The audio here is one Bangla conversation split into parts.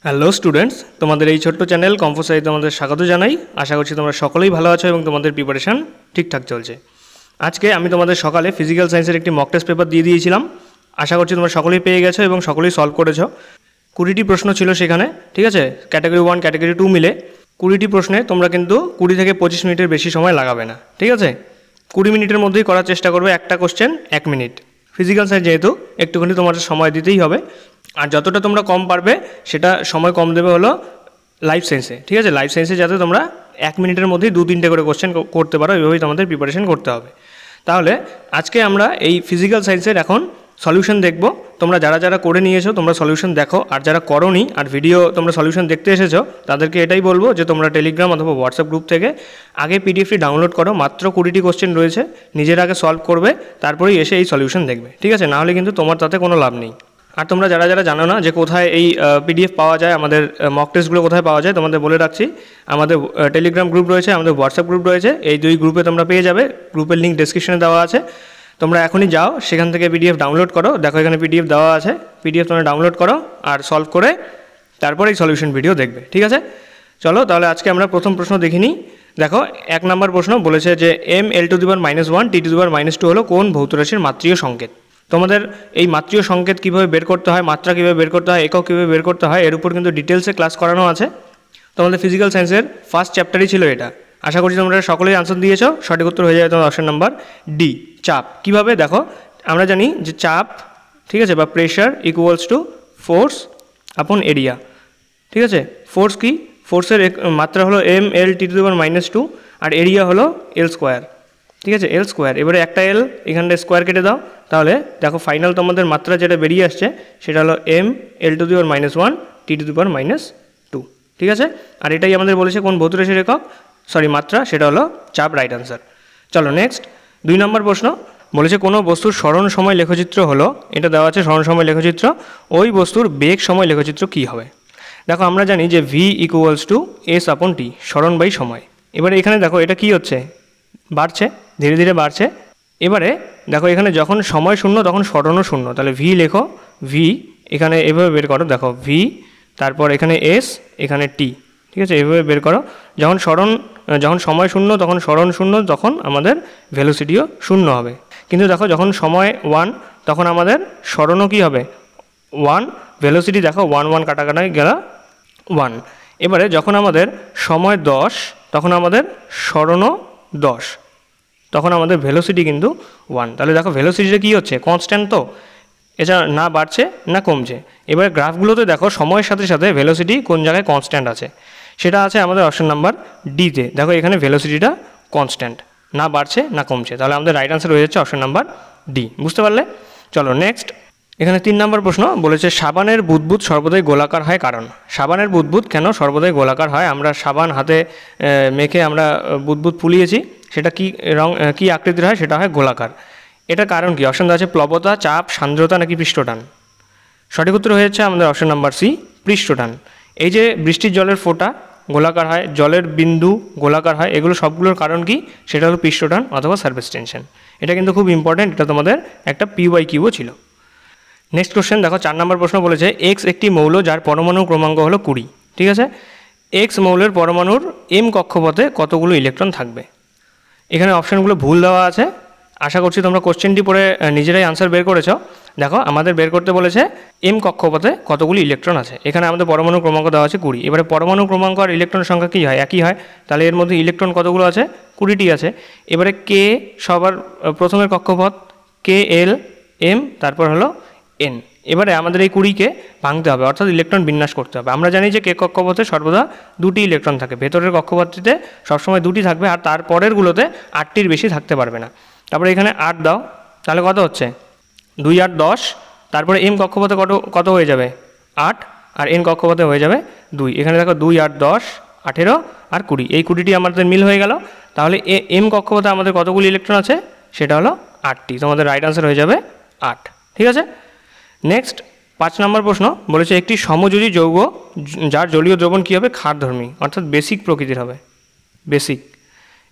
হ্যালো স্টুডেন্টস, তোমাদের এই ছোট্ট চ্যানেল কম্পোসাইতে তোমাদের স্বাগত জানাই। আশা করছি তোমরা সকলেই ভালো আছো এবং তোমাদের প্রিপারেশান ঠিকঠাক চলছে। আজকে আমি তোমাদের সকালে ফিজিক্যাল সায়েন্সের একটি মক টেস্ট পেপার দিয়ে দিয়েছিলাম। আশা করছি তোমরা সকলেই পেয়ে গেছো এবং সকলেই সলভ করেছো। 20টি প্রশ্ন ছিল সেখানে, ঠিক আছে? ক্যাটাগরি 1 ক্যাটাগরি 2 মিলে 20টি প্রশ্নে তোমরা কিন্তু 20 থেকে 25 মিনিটের বেশি সময় লাগাবে না, ঠিক আছে? 20 মিনিটের মধ্যেই করার চেষ্টা করবে, একটা কোশ্চেন 1 মিনিট। ফিজিক্যাল সায়েন্স যেহেতু একটুখানি তোমাদের সময় দিতেই হবে, আর যতটা তোমরা কম পারবে সেটা সময় কম দেবে হলো লাইফ সায়েন্সে, ঠিক আছে? লাইফ সায়েন্সে যাতে তোমরা 1 মিনিটের মধ্যেই 2-3টে করে কোশ্চেন করতে পারো, এভাবেই তোমাদের প্রিপারেশন করতে হবে। তাহলে আজকে আমরা এই ফিজিক্যাল সায়েন্সের এখন সলিউশন দেখব। তোমরা যারা যারা করে নিয়েছো তোমরা সলিউশন দেখো, আর যারা করোনি আর ভিডিও তোমরা সলিউশন দেখতে এসেছো তাদেরকে এটাই বলবো যে তোমরা টেলিগ্রাম অথবা হোয়াটসঅ্যাপ গ্রুপ থেকে আগে পিডিএফটি ডাউনলোড করো। মাত্র 20টি কোশ্চেন রয়েছে, নিজের আগে সলভ করবে, তারপরেই এসে এই সলিউশন দেখবে, ঠিক আছে? নাহলে কিন্তু তোমার তাতে কোনো লাভ নেই। আর তোমরা যারা যারা জানো না যে কোথায় এই পিডিএফ পাওয়া যায়, আমাদের মক টেস্টগুলো কোথায় পাওয়া যায়, তোমাদের বলে রাখছি। আমাদের টেলিগ্রাম গ্রুপ রয়েছে, আমাদের হোয়াটসঅ্যাপ গ্রুপ রয়েছে, এই দুই গ্রুপে তোমরা পেয়ে যাবে। গ্রুপের লিঙ্ক ডেসক্রিপশনে দেওয়া আছে, তোমরা এখনই যাও সেখান থেকে পিডিএফ ডাউনলোড করো। দেখো এখানে পিডিএফ দেওয়া আছে, পিডিএফ তোমরা ডাউনলোড করো আর সলভ করে তারপরে এই সলিউশন ভিডিও দেখবে, ঠিক আছে? চলো তাহলে আজকে আমরা প্রথম প্রশ্ন দেখে নিই। দেখো 1 নম্বর প্রশ্ন বলেছে যে m(l⁻⁻1 t⁻²2 হলো কোন ভৌত রাশির মাত্রীয় সংকেত? তোমাদের এই মাত্রীয় সংকেত কীভাবে বের করতে হয়, মাত্রা কীভাবে বের করতে হয়, একক কীভাবে বের করতে হয়, এর উপর কিন্তু ডিটেলসে ক্লাস করানো আছে। তোমাদের ফিজিক্যাল সায়েন্সের ফার্স্ট চ্যাপ্টারই ছিল এটা। আশা করছি তোমরা সকলেই আনসার দিয়েছো। সঠিক উত্তর হয়ে যাবে তোমার অপশন নাম্বার ডি, চাপ। কিভাবে? দেখো আমরা জানি যে চাপ, ঠিক আছে, বা প্রেশার ইকুয়ালস টু ফোর্স আপন এরিয়া, ঠিক আছে? ফোর্স কি? ফোর্সের মাত্রা হলো m(l⁻²) আর এরিয়া হলো l², ঠিক আছে? l²। এবারে একটা এল এখানটা স্কোয়ার কেটে দাও, তাহলে দেখো ফাইনাল তোমাদের মাত্রা যেটা বেরিয়ে আসছে সেটা হলো m(l⁻1 t⁻²), ঠিক আছে? আর এটাই আমাদের বলেছে কোন ভৌত রাশির একক, মাত্রা, সেটা হলো চাপ। Right answer. চলো নেক্সট 2 নম্বর প্রশ্ন বলেছে কোনো বস্তুর সরণ সময় লেখচিত্র হলো, এটা দেওয়া আছে সরণ সময় লেখচিত্র, ওই বস্তুর বেগ সময় লেখচিত্র কী হবে? দেখো আমরা জানি যে v = s/t, সরণ বাই সময়। এবারে এখানে দেখো এটা কি হচ্ছে, বাড়ছে, ধীরে ধীরে বাড়ছে। এবারে দেখো এখানে যখন সময় শূন্য তখন সরণও শূন্য, তাহলে v লেখো, v এখানে এভাবে বের করো, দেখো v, তারপর এখানে s, এখানে t, ঠিক আছে? এভাবে বের করো। যখন সময় শূন্য তখন সরণ শূন্য, তখন আমাদের ভেলোসিটিও শূন্য হবে। কিন্তু দেখো যখন সময় 1 তখন আমাদের সরণও কী হবে? 1, ভেলোসিটি দেখো 1 কাটাকাটি গেল 1। এবারে যখন আমাদের সময় 10 তখন আমাদের সরণও 10, তখন আমাদের ভেলোসিটি কিন্তু 1। তাহলে দেখো ভেলোসিটিটা কী হচ্ছে? কনস্ট্যান্ট, তো এটা না বাড়ছে না কমছে। এবারে গ্রাফগুলোতে দেখো সময়ের সাথে সাথে ভেলোসিটি কোন জায়গায় কনস্ট্যান্ট আছে, সেটা আছে আমাদের অপশন নাম্বার ডিতে। দেখো এখানে ভেলোসিটিটা কনস্ট্যান্ট, না বাড়ছে না কমছে, তাহলে আমাদের রাইট আনসার হয়ে যাচ্ছে অপশন নাম্বার ডি। বুঝতে পারলে? চলো নেক্সট। এখানে 3 নম্বর প্রশ্ন বলেছে সাবানের বুদবুদ সর্বদাই গোলাকার হয় কারণ। সাবানের বুদবুদ কেন সর্বদাই গোলাকার হয়? আমরা সাবান হাতে মেখে আমরা বুদবুদ ফুলিয়েছি, সেটা কি রং, কি আকৃতির হয়? সেটা হয় গোলাকার। এটার কারণ কি? অপশন আছে প্লবতা, চাপ, সান্দ্রতা নাকি পৃষ্ঠটান। সঠিক উত্তর হয়ে যাচ্ছে আমাদের অপশন নাম্বার সি, পৃষ্ঠটান। এই যে বৃষ্টির জলের ফোঁটা গোলাকার হয়, জলের বিন্দু গোলাকার হয়, এগুলো সবগুলোর কারণ কি? সেটা হলো পৃষ্ঠটান অথবা সারফেস টেনশন। এটা কিন্তু খুব ইম্পর্ট্যান্ট, এটা তোমাদের একটা PYQও ছিল। নেক্সট কোশ্চেন দেখো 4 নম্বর প্রশ্ন বলেছে এক্স একটি মৌল যার পরমাণু ক্রমাঙ্ক হলো 20, ঠিক আছে? এক্স মৌলের পরমাণুর m কক্ষপথে কতগুলো ইলেকট্রন থাকবে? এখানে অপশানগুলো ভুল দেওয়া আছে। আশা করছি তোমরা কোশ্চেনটি পড়ে নিজেরাই আনসার বের করেছো। দেখো আমাদের বের করতে বলেছে m কক্ষপথে কতগুলি ইলেকট্রন আছে। এখানে আমাদের পরমাণু ক্রমাঙ্ক দেওয়া আছে 20। এবারে পরমাণু ক্রমাঙ্ক আর ইলেকট্রনের সংখ্যা কী হয়? একই হয়, তাহলে এর মধ্যে ইলেকট্রন কতগুলো আছে? 20টি আছে। এবারে কে সবার প্রথমের কক্ষপথ, KL, m, তারপর হলো n। এবারে আমাদের এই 20কে ভাঙতে হবে, অর্থাৎ ইলেকট্রন বিন্যাস করতে হবে। আমরা জানি যে কে কক্ষপথে সর্বদা 2টি ইলেকট্রন থাকে, ভেতরের কক্ষপথটিতে সবসময় 2টি থাকবে, আর তারপরেরগুলোতে 8টির বেশি থাকতে পারবে না। তারপরে এখানে 8 দাও, তাহলে কত হচ্ছে? 2 8 10। তারপরে m কক্ষপথে কত হয়ে যাবে? 8, আর n কক্ষপথে হয়ে যাবে 2। এখানে দেখো 2 8 10 18 আর 20, এই 20টি আমাদের মিল হয়ে গেল। তাহলে m কক্ষপথে আমাদের কতগুলি ইলেকট্রন আছে? সেটা হলো 8টি। তোমাদের রাইট আনসার হয়ে যাবে 8, ঠিক আছে? নেক্সট 5 নম্বর প্রশ্ন বলেছে একটি সমযোজী যৌগ যার জলীয় দ্রবণ কী হবে? ক্ষারধর্মী, অর্থাৎ বেসিক প্রকৃতির হবে। বেসিক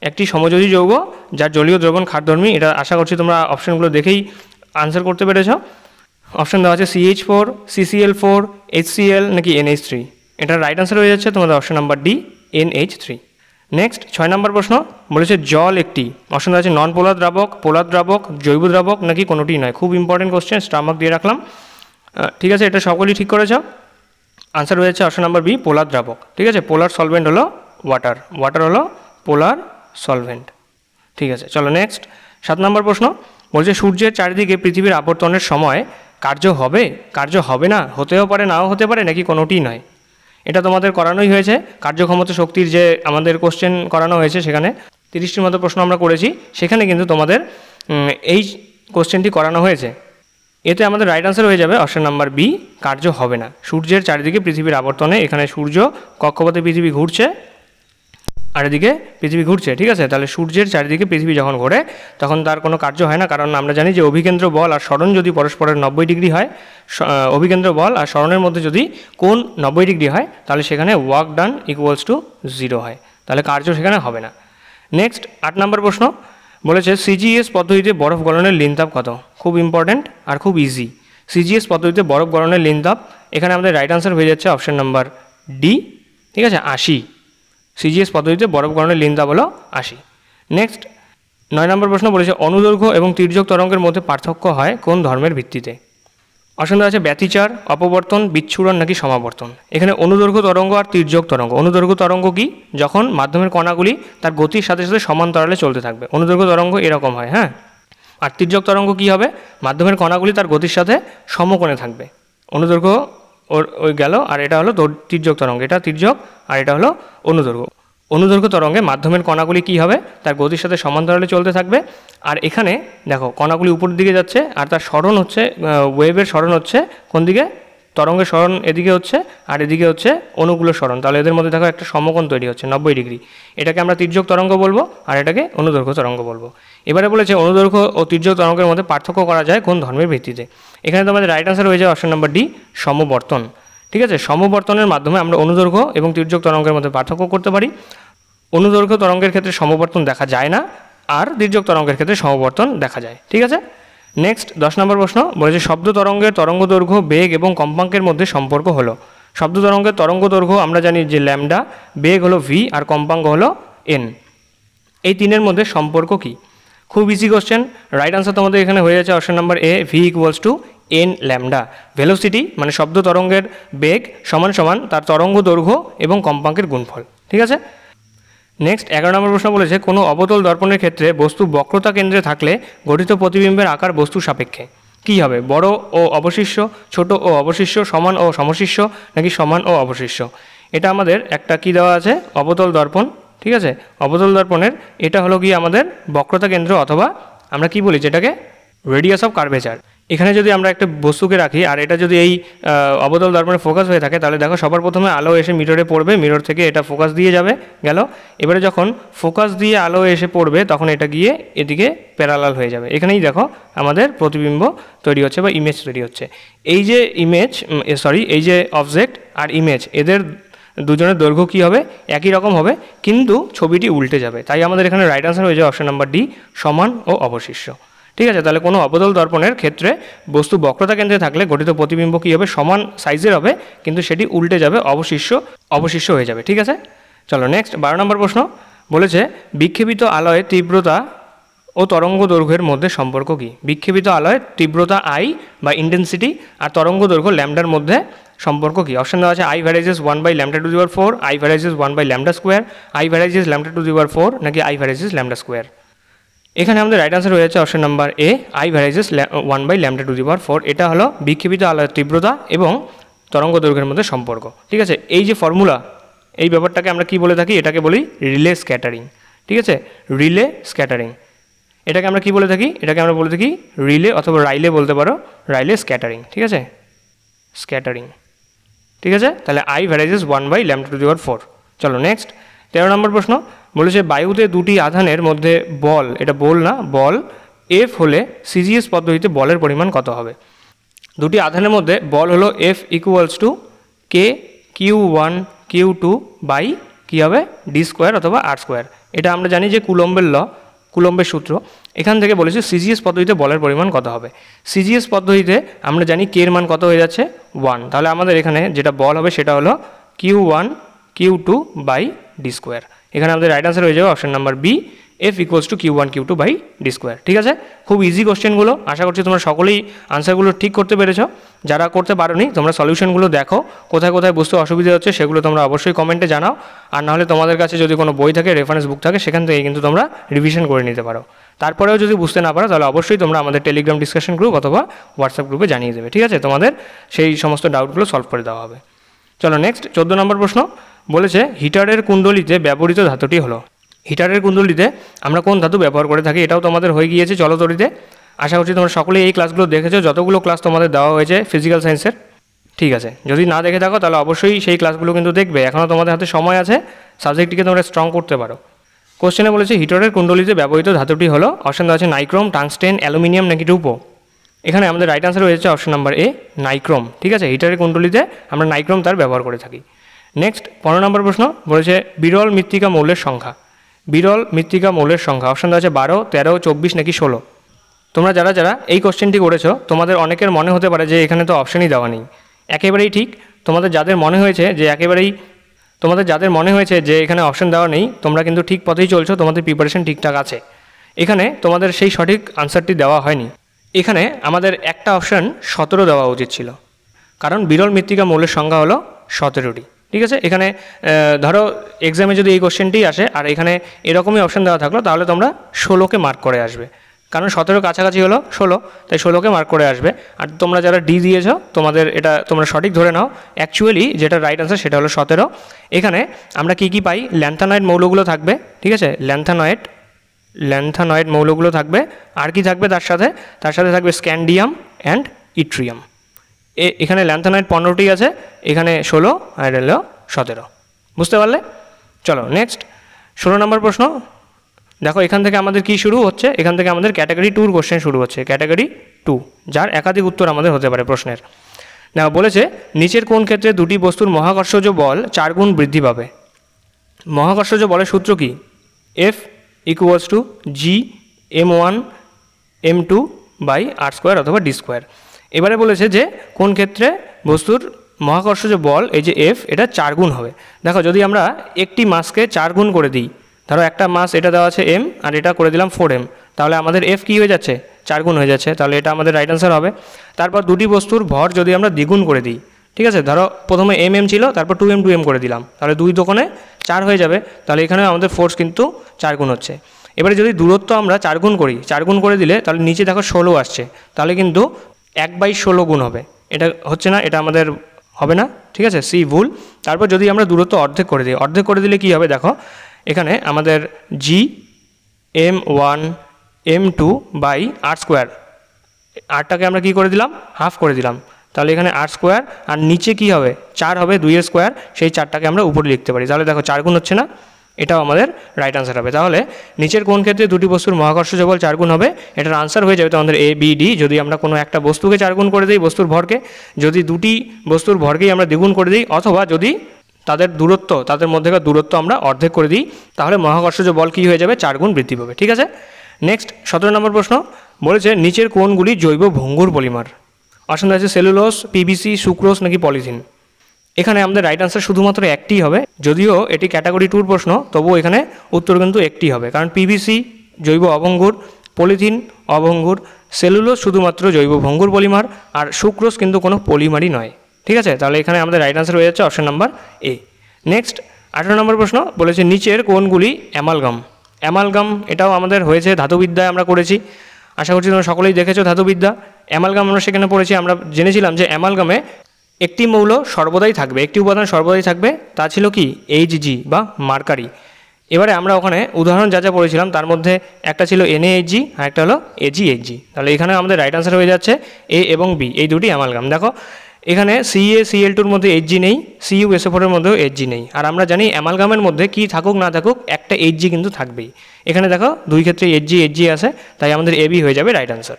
একটি সমযোজী যৌগ যার জলীয় দ্রবণ ক্ষারধর্মী। এটা আশা করছি তোমরা অপশানগুলো দেখেই আনসার করতে পেরেছ। অপশান দেওয়া আছে CH4, CCl4, HCl নাকি NH3। এটার রাইট অ্যান্সার হয়ে যাচ্ছে তোমাদের option number D NH3। Next 6 নম্বর প্রশ্ন বলেছে জল একটি অপশন আছে নন পোলার দ্রাবক, পোলার দ্রাবক, জৈব দ্রাবক নাকি কোনোটি নয়। খুব ইম্পর্টেন্ট কোশ্চেন, স্টারমার্ক দিয়ে রাখলাম। ঠিক আছে, এটা সকলেই ঠিক করেছ। আনসার হয়ে যাচ্ছে অপশন নাম্বার বি পোলার দ্রাবক। ঠিক আছে, পোলার সলভেন্ট হলো ওয়াটার, ওয়াটার হলো পোলার সলভেন্ট। ঠিক আছে, চলো নেক্সট 7 নম্বর প্রশ্ন বলছে সূর্যের চারিদিকে পৃথিবীর আবর্তনের সময় কার্য হবে, কার্য হবে না, হতেও পারে নাও হতে পারে নাকি কোনোটিই নয়। এটা তোমাদের করানোই হয়েছে, কার্যক্ষমতা শক্তির যে আমাদের কোশ্চেন করানো হয়েছে সেখানে 30টির মতো প্রশ্ন আমরা করেছি, সেখানে কিন্তু তোমাদের এই কোশ্চেনটি করানো হয়েছে। এতে আমাদের রাইট আনসার হয়ে যাবে অপশন নাম্বার বি কার্য হবে না। সূর্যের চারিদিকে পৃথিবীর আবর্তনে এখানে সূর্য কক্ষপথে পৃথিবী ঘুরছে আর এদিকে পৃথিবী ঘুরছে। ঠিক আছে, তাহলে সূর্যের চারিদিকে পৃথিবী যখন ঘোরে তখন তার কোনো কার্য হয় না, কারণ আমরা জানি যে অভিকেন্দ্র বল আর স্মরণ যদি পরস্পরের 90 ডিগ্রি হয়, অভিকেন্দ্র বল আর স্মরণের মধ্যে যদি কোণ 90 ডিগ্রি হয় তাহলে সেখানে ওয়ার্ক ডান ইকুয়ালস টু 0 হয়, তাহলে কার্য সেখানে হবে না। নেক্সট 8 নম্বর প্রশ্ন বলেছে সিজিএস পদ্ধতিতে বরফ গলনের লিনতাপ কত। খুব ইম্পর্ট্যান্ট আর খুব ইজি। সিজিএস পদ্ধতিতে বরফ গলনের লিনতাপ, এখানে আমাদের রাইট আনসার হয়ে যাচ্ছে অপশন নাম্বার ডি। ঠিক আছে, 80। সিজিএস পদ্ধতিতে বরফ গলনের লিনতাপ হলো 80। নেক্সট 9 নম্বর প্রশ্ন বলেছে অনুদৈর্ঘ্য এবং তির্যক তরঙ্গের মধ্যে পার্থক্য হয় কোন ধর্মের ভিত্তিতে। অপশন আছে ব্যতিচার, অপবর্তন, বিচ্ছুরণ নাকি সমাবর্তন। এখানে অনুদৈর্ঘ্য তরঙ্গ আর তির্যক তরঙ্গ। অনুদৈর্ঘ্য তরঙ্গ কি, যখন মাধ্যমের কণাগুলি তার গতির সাথে সাথে সমান্তরালে চলতে থাকবে, অনুদৈর্ঘ্য তরঙ্গ এরকম হয়। হ্যাঁ, আর তির্যক তরঙ্গ কি হবে, মাধ্যমের কণাগুলি তার গতির সাথে সমকোণে থাকবে। অনুদৈর্ঘ্য ওই গেল, আর এটা হলো তির্যক তরঙ্গ, এটা তির্যক আর এটা হলো অনুদৈর্ঘ্য। অনুদৈর্ঘ্য তরঙ্গে মাধ্যমের কণাগুলি কী হবে, তার গতির সাথে সমান্তরালে চলতে থাকবে। আর এখানে দেখো কণাগুলি উপরের দিকে যাচ্ছে আর তার সরণ হচ্ছে, ওয়েভের সরণ হচ্ছে কোন দিকে, তরঙ্গের সরণ এদিকে হচ্ছে আর এদিকে হচ্ছে অনুকূল সরণ, তাহলে এদের মধ্যে দেখো একটা সমকোণ তৈরি হচ্ছে 90 ডিগ্রি। এটাকে আমরা তির্যক তরঙ্গ বলবো আর এটাকে অনুদৈর্ঘ্য তরঙ্গ বলবো। এবারে বলেছে অনুদৈর্ঘ্য ও তির্যক তরঙ্গের মধ্যে পার্থক্য করা যায় কোন ধর্মের ভিত্তিতে। এখানে তোমাদের রাইট আনসার হয়ে যায় অপশন নাম্বার ডি সমবর্তন। ঠিক আছে, সমবর্তনের মাধ্যমে আমরা অনুদৈর্ঘ্য এবং তির্যক তরঙ্গের মধ্যে পার্থক্য করতে পারি। অনুদৈর্ঘ্য তরঙ্গের ক্ষেত্রে সমবর্তন দেখা যায় না, আর তির্যক তরঙ্গের ক্ষেত্রে সমবর্তন দেখা যায়। ঠিক আছে, নেক্সট 10 নম্বর প্রশ্ন বলেছে শব্দ তরঙ্গের তরঙ্গ দৈর্ঘ্য, বেগ এবং কম্পাঙ্কের মধ্যে সম্পর্ক হলো। শব্দ তরঙ্গের তরঙ্গ দৈর্ঘ্য আমরা জানি যে ল্যামডা, বেগ হলো ভি আর কম্পাঙ্ক হলো এন। এই তিনের মধ্যে সম্পর্ক কি। খুব ইজি কোশ্চেন, রাইট আনসার তোমাদের এখানে হয়ে যাচ্ছে option number A V equals to N lambda. Velocity মানে শব্দ তরঙ্গের বেগ সমান সমান তার তরঙ্গ দৈর্ঘ্য এবং কম্পাঙ্কের গুণফল। ঠিক আছে, নেক্সট 11 নম্বর প্রশ্ন বলেছে কোনো অবতল দর্পণের ক্ষেত্রে বস্তু বক্রতা কেন্দ্রে থাকলে গঠিত প্রতিবিম্বের আকার বস্তু সাপেক্ষে কী হবে। বড় ও অবশিষ্য, ছোট ও অবশিষ্য, সমান ও সমশিষ্য নাকি সমান ও অবশিষ্য। এটা আমাদের একটা কি দেওয়া আছে, অবতল দর্পণ। ঠিক আছে, অবতল দর্পণের এটা হলো কি আমাদের বক্রতা কেন্দ্র, অথবা আমরা কি বলি যেটাকে রেডিয়াস অফ কার্ভেচার। এখানে যদি আমরা একটা বস্তুকে রাখি আর এটা যদি এই অবতল দর্পণে ফোকাস হয়ে থাকে, তাহলে দেখো সবার প্রথমে আলো এসে মিররে পড়বে, মিরর থেকে এটা ফোকাস দিয়ে যাবে গেল। এবারে যখন ফোকাস দিয়ে আলো এসে পড়বে তখন এটা গিয়ে এদিকে প্যারালাল হয়ে যাবে। এখানেই দেখো আমাদের প্রতিবিম্ব তৈরি হচ্ছে বা ইমেজ তৈরি হচ্ছে। এই যে ইমেজ এই যে অবজেক্ট আর ইমেজ, এদের দুজনের দৈর্ঘ্য কী হবে, একই রকম হবে, কিন্তু ছবিটি উল্টে যাবে। তাই আমাদের এখানে রাইট আনসার হয়ে যায় অপশন নাম্বার ডি সমান ও অবশিষ্য। ঠিক আছে, তাহলে কোনো অবতল দর্পণের ক্ষেত্রে বস্তু বক্রতা কেন্দ্রে থাকলে গঠিত প্রতিবিম্ব কী হবে, সমান সাইজের হবে, কিন্তু সেটি উল্টে যাবে, অবশিষ্য হয়ে যাবে। ঠিক আছে, চলো নেক্সট 12 নম্বর প্রশ্ন বলেছে বিক্ষেপিত আলোয় তীব্রতা ও তরঙ্গ দৈর্ঘ্যের মধ্যে সম্পর্ক কী। বিক্ষেপিত আলোয় তীব্রতা আই বা ইন্টেন্সিটি আর তরঙ্গ দৈর্ঘ্য ল্যামডার মধ্যে সম্পর্ক কী। অপশন দেওয়া আছে I varies 1/λ², I varies 1/λ², I varies λ² নাকি আই ভ্যারাইজেস λ²। এখানে আমাদের রাইট আনসার হয়ে যাচ্ছে option number A I varies 1/λ²। এটা হলো বিক্ষেপিত আলোর তীব্রতা এবং তরঙ্গ দৈর্ঘ্যের মধ্যে সম্পর্ক। ঠিক আছে, এই যে ফর্মুলা, এই ব্যাপারটাকে আমরা কি বলে থাকি, এটাকে বলি রিলে স্ক্যাটারিং। ঠিক আছে, রিলে স্ক্যাটারিং, এটাকে আমরা কি বলে থাকি, এটাকে আমরা বলে থাকি রিলে অথবা রাইলে বলতে পারো, রাইলে স্ক্যাটারিং। ঠিক আছে, স্ক্যাটারিং। ঠিক আছে, তাহলে আই ভ্যারাইজেস 1/λ²। চলো নেক্সট 13 নম্বর প্রশ্ন বলেছে বায়ুতে দুটি আধানের মধ্যে বল, এটা বল না বল, এফ হলে সিজিএস পদ্ধতিতে বলের পরিমাণ কত হবে। দুটি আধানের মধ্যে বল হলো F equals to K Q1 Q2 by কী হবে d² অথবা r²। এটা আমরা জানি যে কুলম্বের সূত্র। এখান থেকে বলেছে সিজিএস পদ্ধতিতে বলের পরিমাণ কত হবে। সিজিএস পদ্ধতিতে আমরা জানি কে এর মান কত হয়ে যাচ্ছে 1, তাহলে আমাদের এখানে যেটা বল হবে সেটা হলো Q1 Q2 by D square. এখানে আমাদের রাইট আনসার হয়ে যাবে option number B, F equals to Q1 Q2 by D square. ঠিক আছে, খুব ইজি কোশ্চেনগুলো, আশা করছি তোমরা সকলেই আনসারগুলো ঠিক করতে পেরেছো। যারা করতে পারোনি তোমরা সলিউশনগুলো দেখো, কোথায় কোথায় বুঝতে অসুবিধা হচ্ছে সেগুলো তোমরা অবশ্যই কমেন্টে জানাও। আর নাহলে তোমাদের কাছে যদি কোনো বই থাকে, রেফারেন্স বুক থাকে, সেখান থেকে কিন্তু তোমরা রিভিশন করে নিতে পারো। তারপরেও যদি বুঝতে না পারো তাহলে অবশ্যই তোমরা আমাদের টেলিগ্রাম ডিসকাশন গ্রুপ অথবা হোয়াটসঅ্যাপ গ্রুপে জানিয়ে দেবে। ঠিক আছে, তোমাদের সেই সমস্ত ডাউটগুলো সলভ করে দেওয়া হবে। চলো নেক্সট 14 নম্বর প্রশ্ন বলেছে হিটারের কুণ্ডলিতে ব্যবহৃত ধাতুটি হলো। হিটারের কুণ্ডলিতে আমরা কোন ধাতু ব্যবহার করে থাকি, এটাও তোমাদের হয়ে গিয়েছে চলতরিতে। আশা করছি তোমরা সকলেই এই ক্লাসগুলো দেখেছো, যতগুলো ক্লাস তোমাদের দেওয়া হয়েছে ফিজিক্যাল সায়েন্সের। ঠিক আছে, যদি না দেখে থাকো তাহলে অবশ্যই সেই ক্লাসগুলো কিন্তু দেখবে, এখনও তোমাদের হাতে সময় আছে, সাবজেক্টটিকে তোমরা স্ট্রং করতে পারো। কোশ্চেনে বলেছে হিটারের কুণ্ডলিতে ব্যবহৃত ধাতুটি হলো, অপশন দেওয়া আছে নাইক্রোম, টাংস্টেন, অ্যালুমিনিয়াম নাকি রূপো। এখানে আমাদের রাইট আনসার হয়েছে অপশন নাম্বার এ, নাইক্রোম। ঠিক আছে, হিটারের কুণ্ডলিতে আমরা নাইক্রোম তার ব্যবহার করে থাকি। নেক্সট 15 নম্বর প্রশ্ন বলেছে বিরল মৃত্তিকা মৌলের সংখ্যা। বিরল মৃত্তিকা মৌলের সংখ্যা, অপশন দেওয়া আছে 12, 13, 24 নাকি 16। তোমরা যারা যারা এই কোশ্চেনটি করেছো তোমাদের অনেকের মনে হতে পারে যে এখানে তো অপশনই দেওয়া নেই। একেবারেই ঠিক, তোমাদের যাদের মনে হয়েছে যে এখানে অপশন দেওয়া নেই, তোমরা কিন্তু ঠিক পথেই চলছো, তোমাদের প্রিপারেশন ঠিকঠাক আছে। এখানে তোমাদের সেই সঠিক আনসারটি দেওয়া হয়নি। এখানে আমাদের একটা অপশন 17 দেওয়া উচিত ছিল, কারণ বিরল মৃত্তিকা মৌলের সংখ্যা হলো 17টি। ঠিক আছে, এখানে ধরো এক্সামে যদি এই কোশ্চেনটি আসে আর এখানে এরকমই অপশন দেওয়া থাকলো তাহলে তোমরা 16কে মার্ক করে আসবে, কারণ 17 কাছাকাছি হলো 16, তাই 16কে মার্ক করে আসবে। আর তোমরা যারা ডি দিয়েছো তোমাদের এটা তোমরা সঠিক ধরে নাও, অ্যাকচুয়ালি যেটা রাইট আনসার সেটা হলো 17। এখানে আমরা কি পাই, ল্যান্থানয়েড মৌলগুলো থাকবে। ঠিক আছে, ল্যান্থানয়েড মৌলগুলো থাকবে। আর কি থাকবে তার সাথে থাকবে স্ক্যান্ডিয়াম অ্যান্ড ইট্রিয়াম। এখানে ল্যান্থানয়েড 15টি আছে, এখানে 16 আর হলো 17। বুঝতে পারলে? চলো নেক্সট 16 নম্বর প্রশ্ন দেখো, এখান থেকে আমাদের কি শুরু হচ্ছে, এখান থেকে আমাদের ক্যাটাগরি 2 কোশ্চেন শুরু হচ্ছে, ক্যাটাগরি 2, যার একাধিক উত্তর আমাদের হতে পারে প্রশ্নের। দেখো বলেছে নিচের কোন ক্ষেত্রে দুটি বস্তুর মহাকর্ষজ বল 4 গুণ বৃদ্ধি পাবে। মহাকর্ষজ বলের সূত্র কি, F equals to G m1 m2 by R square অথবা ডি স্কোয়ার। এবারে বলেছে যে কোন ক্ষেত্রে বস্তুর মহাকর্ষজ বল এই যে F এটা 4 গুণ হবে। দেখো যদি আমরা একটি মাসকে 4 গুণ করে দিই, ধরো একটা মাস এটা দেওয়া আছে m আর এটা করে দিলাম 4m, তাহলে আমাদের F কী হয়ে যাচ্ছে, 4 গুণ হয়ে যাচ্ছে, তাহলে এটা আমাদের রাইট আনসার হবে। তারপর দুটি বস্তুর ভর যদি আমরা দ্বিগুণ করে দিই, ঠিক আছে, ধরো প্রথমে mm ছিল তারপর 2m করে দিলাম, তাহলে 2 দোকানে 4 হয়ে যাবে, তাহলে এখানে আমাদের ফোর্স কিন্তু 4 গুণ হচ্ছে। এবারে যদি দূরত্ব আমরা 4 গুণ করি, 4 গুণ করে দিলে তাহলে নিচে দেখো 16 আসছে, তাহলে কিন্তু 1/16 গুণ হবে, এটা হচ্ছে না, এটা আমাদের হবে না। ঠিক আছে, সি ভুল। তারপর যদি আমরা দূরত্ব অর্ধেক করে দিই, অর্ধেক করে দিলে কি হবে দেখো, এখানে আমাদের জি m1 m2 by R square, আরটাকে আমরা কি করে দিলাম, হাফ করে দিলাম, তাহলে এখানে আর স্কোয়ার আর নিচে কি হবে 4 হবে, 2 স্কোয়ার, সেই 4টাকে আমরা উপরে লিখতে পারি, তাহলে দেখো 4 গুণ হচ্ছে না, এটাও আমাদের রাইট আনসার হবে। তাহলে নিচের কোন ক্ষেত্রে দুটি বস্তুর মহাকর্ষজ বল 4 গুণ হবে, এটার আনসার হয়ে যাবে তোমাদের এ বি ডি। যদি আমরা কোনো একটা বস্তুকে 4 গুণ করে দিই, বস্তুর ভরকে, যদি দুটি বস্তুর ভরকেই আমরা দ্বিগুণ করে দিই, অথবা যদি তাদের দূরত্ব, তাদের মধ্যেকার দূরত্ব আমরা অর্ধেক করে দিই, তাহলে মহাকর্ষজ বল কী হয়ে যাবে, 4 গুণ বৃদ্ধি পাবে। ঠিক আছে, নেক্সট 17 নম্বর প্রশ্ন বলেছে নিচের কোনগুলি জৈব ভঙ্গুর পলিমার। অপশন আছে সেলুলোজ, পিভিসি, সুক্রোজ নাকি পলিথিন। এখানে আমাদের রাইট আনসার শুধুমাত্র একটি হবে, যদিও এটি ক্যাটাগরি 2 প্রশ্ন, তবুও এখানে উত্তর কিন্তু একটি হবে, কারণ পিভিসি জৈব অভঙ্গুর, পলিথিন অভঙ্গুর, সেলুলোজ শুধুমাত্র জৈব ভঙ্গুর পলিমার, আর সুক্রোজ কিন্তু কোনো পলিমারই নয়। ঠিক আছে, তাহলে এখানে আমাদের রাইট আনসার হয়ে যাচ্ছে অপশন নাম্বার এ। নেক্সট 18 নম্বর প্রশ্ন বলেছে নিচের কোনগুলি অ্যামালগাম। অ্যামালগাম এটাও আমাদের হয়েছে ধাতুবিদ্যায়, আমরা করেছি, আশা করছি তোমরা সকলেই দেখেছো ধাতুবিদ্যা। অ্যামালগাম আমরা সেখানে পড়েছি, আমরা জেনেছিলাম যে অ্যামালগামে একটি মৌল সর্বদাই থাকবে, একটি উপাদান সর্বদাই থাকবে, তা ছিল কি Hg বা মার্কারি। এবারে আমরা ওখানে উদাহরণ যা যা পড়েছিলাম তার মধ্যে একটা ছিল NaHg আর একটা হলো AgHg, তাহলে এখানে আমাদের রাইট আনসার হয়ে যাচ্ছে এ এবং বি, এই দুটি অ্যামালগাম। দেখো এখানে CaCl2-র মধ্যে Hg নেই, CuSO4-এর মধ্যেও Hg নেই, আর আমরা জানি অ্যামালগামের মধ্যে কি থাকুক না থাকুক একটা Hg কিন্তু থাকবেই। এখানে দেখো দুই ক্ষেত্রে Hg আছে, তাই আমাদের AB হয়ে যাবে রাইট আনসার।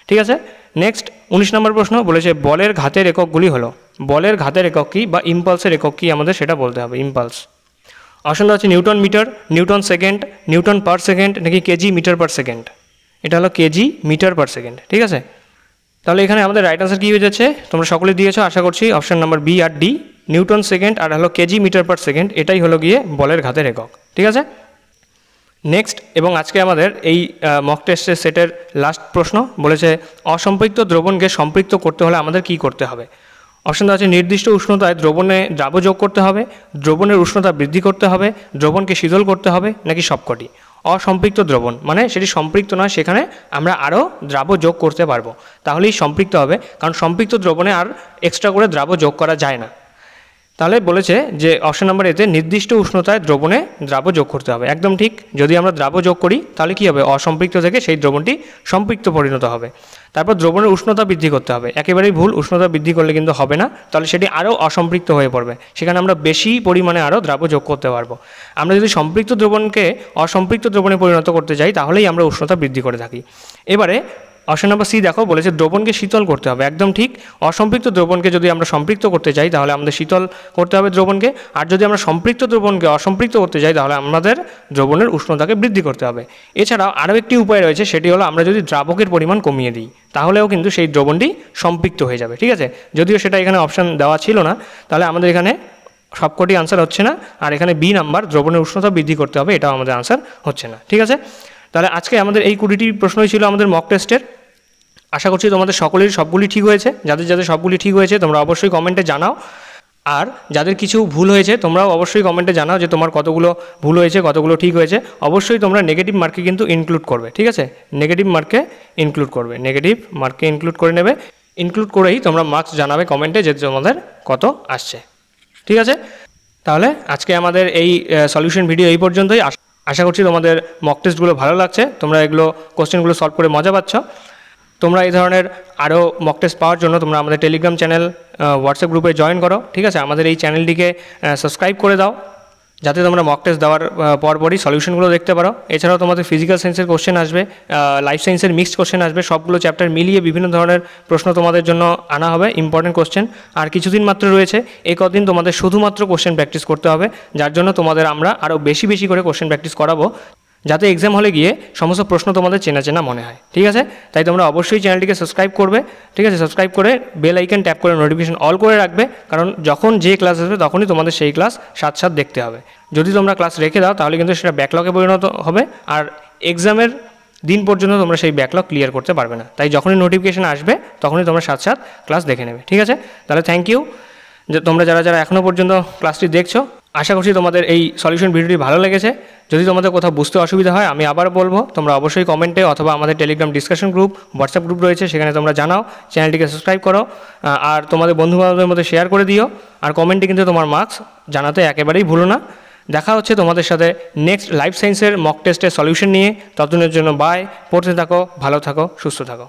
ঠিক আছে, নেক্সট 19 নম্বর প্রশ্ন বলেছে বলের ঘাতের এককগুলি হলো। বলের ঘাতের একক কী বা ইম্পালসের একক কী আমাদের সেটা বলতে হবে। ইম্পালস অপশন আছে newton metre, newton second, newton per second নাকি কেজি মিটার পার সেকেন্ড। এটা হলো কেজি মিটার পার সেকেন্ড। ঠিক আছে, তাহলে এখানে আমাদের রাইট আনসার কী হয়ে যাচ্ছে, তোমরা সকলে দিয়েছো আশা করছি অপশন নাম্বার বি আর ডি, নিউটন সেকেন্ড আর হলো কেজি মিটার পার সেকেন্ড, এটাই হলো গিয়ে বলের ঘাতের একক। ঠিক আছে, নেক্সট এবং আজকে আমাদের এই মক টেস্টের সেটের লাস্ট প্রশ্ন বলেছে অসম্পৃক্ত দ্রবণকে সম্পৃক্ত করতে হলে আমাদের কি করতে হবে। অপশন দেওয়া আছে নির্দিষ্ট উষ্ণতায় দ্রবণে দ্রাব যোগ করতে হবে, দ্রবণের উষ্ণতা বৃদ্ধি করতে হবে, দ্রবণকে শীতল করতে হবে, নাকি সবকটি। অসম্পৃক্ত দ্রবণ মানে সেটি সম্পৃক্ত নয়, সেখানে আমরা আরও দ্রাব যোগ করতে পারবো, তাহলেই সম্পৃক্ত হবে, কারণ সম্পৃক্ত দ্রবণে আর এক্সট্রা করে দ্রাব যোগ করা যায় না। তাহলে বলেছে যে অপশন নাম্বার এতে নির্দিষ্ট উষ্ণতায় দ্রবণে দ্রাব যোগ করতে হবে, একদম ঠিক। যদি আমরা দ্রাব যোগ করি তাহলে কী হবে, অসম্পৃক্ত থেকে সেই দ্রবণটি সম্পৃক্ত পরিণত হবে। তারপর দ্রবণের উষ্ণতা বৃদ্ধি করতে হবে, একেবারেই ভুল, উষ্ণতা বৃদ্ধি করলে কিন্তু হবে না, তাহলে সেটি আরও অসম্পৃক্ত হয়ে পড়বে, সেখানে আমরা বেশি পরিমাণে আরও দ্রাব যোগ করতে পারবো। আমরা যদি সম্পৃক্ত দ্রবণকে অসম্পৃক্ত দ্রবণে পরিণত করতে চাই তাহলেই আমরা উষ্ণতা বৃদ্ধি করে থাকি। এবারে অপশন নাম্বার সি দেখো, বলেছে দ্রবণকে শীতল করতে হবে, একদম ঠিক। অসম্পৃক্ত দ্রবণকে যদি আমরা সম্পৃক্ত করতে চাই তাহলে আমাদের শীতল করতে হবে দ্রবণকে, আর যদি আমরা সম্পৃক্ত দ্রবণকে অসম্পৃক্ত করতে চাই তাহলে আমাদের দ্রবণের উষ্ণতাকে বৃদ্ধি করতে হবে। এছাড়াও আরও একটি উপায় রয়েছে, সেটি হলো আমরা যদি দ্রাবকের পরিমাণ কমিয়ে দিই তাহলেও কিন্তু সেই দ্রবণটি সম্পৃক্ত হয়ে যাবে। ঠিক আছে, যদিও সেটা এখানে অপশান দেওয়া ছিল না, তাহলে আমাদের এখানে সবকটি আনসার হচ্ছে না, আর এখানে বি নাম্বার দ্রবণের উষ্ণতা বৃদ্ধি করতে হবে, এটাও আমাদের আনসার হচ্ছে না। ঠিক আছে, তাহলে আজকে আমাদের এই 20টি প্রশ্নই ছিল আমাদের মক টেস্টের। আশা করছি তোমাদের সকলের সবগুলি ঠিক হয়েছে। যাদের যাদের সবগুলি ঠিক হয়েছে তোমরা অবশ্যই কমেন্টে জানাও, আর যাদের কিছু ভুল হয়েছে তোমরাও অবশ্যই কমেন্টে জানাও যে তোমার কতগুলো ভুল হয়েছে, কতগুলো ঠিক হয়েছে। অবশ্যই তোমরা নেগেটিভ মার্কে কিন্তু ইনক্লুড করবে। ঠিক আছে, নেগেটিভ মার্কে ইনক্লুড করবে, নেগেটিভ মার্কে ইনক্লুড করে নেবে। ইনক্লুড করেই তোমরা মার্কস জানাবে কমেন্টে যে তোমাদের কত আসছে। ঠিক আছে, তাহলে আজকে আমাদের এই সলিউশন ভিডিও এই পর্যন্তই। আশা করছি তোমাদের মক টেস্টগুলো ভালো লাগছে, তোমরা এগুলো কোশ্চেনগুলো সলভ করে মজা পাচ্ছ। তোমরা এই ধরনের আরও মক টেস্ট পাওয়ার জন্য তোমরা আমাদের টেলিগ্রাম চ্যানেল, হোয়াটসঅ্যাপ গ্রুপে জয়েন করো। ঠিক আছে, আমাদের এই চ্যানেলটিকে সাবস্ক্রাইব করে দাও, যাতে তোমরা মক টেস্ট দেওয়ার পরপরই সলিউশনগুলো দেখতে পারো। এছাড়াও তোমাদের ফিজিক্যাল সায়েন্সের কোশ্চেন আসবে, লাইফ সায়েন্সের মিক্সড কোশ্চেন আসবে, সবগুলো চ্যাপ্টার মিলিয়ে বিভিন্ন ধরনের প্রশ্ন তোমাদের জন্য আনা হবে, ইম্পর্টেন্ট কোশ্চেন। আর কিছুদিন মাত্র রয়েছে, এই কদিন তোমাদের শুধুমাত্র কোশ্চেন প্র্যাকটিস করতে হবে, যার জন্য তোমাদের আমরা আরও বেশি বেশি করে কোশ্চেন প্র্যাকটিস করাবো, যাতে এক্সাম হলে গিয়ে সমস্ত প্রশ্ন তোমাদের চেনা চেনা মনে হয়। ঠিক আছে, তাই তোমরা অবশ্যই চ্যানেলটিকে সাবস্ক্রাইব করবে। ঠিক আছে, সাবস্ক্রাইব করে বেল আইকন ট্যাপ করে নোটিফিকেশন অল করে রাখবে, কারণ যখন যে ক্লাস আসবে তখনই তোমাদের সেই ক্লাস সাথে সাথে দেখতে হবে। যদি তোমরা ক্লাস রেখে দাও তাহলে কিন্তু সেটা ব্যাকলগে পরিণত হবে, আর এক্সামের দিন পর্যন্ত তোমরা সেই ব্যাকলগ ক্লিয়ার করতে পারবে না। তাই যখনই নোটিফিকেশন আসবে তখনই তোমরা সাথে সাথে ক্লাস দেখে নেবে। ঠিক আছে, তাহলে থ্যাংক ইউ যে তোমরা যারা যারা এখনও পর্যন্ত ক্লাসটি দেখছো। আশা করছি তোমাদের এই সলিউশন ভিডিওটি ভালো লেগেছে। যদি তোমাদের কোথাও বুঝতে অসুবিধা হয় আমি আবার বলবো, তোমরা অবশ্যই কমেন্টে অথবা আমাদের Telegram discussion group, WhatsApp group রয়েছে, সেখানে তোমরা জানাও। চ্যানেলটিকে সাবস্ক্রাইব করো, আর তোমাদের বন্ধুবান্ধবের মধ্যে শেয়ার করে দিও। আর কমেন্টে কিন্তু তোমার মার্কস জানাতে একেবারেই ভুলো না। দেখা হচ্ছে তোমাদের সাথে নেক্সট লাইফ সায়েন্সের মক টেস্টের সলিউশন নিয়ে। ততদিনের জন্য বাই, পড়তে থাকো, ভালো থাকো, সুস্থ থাকো।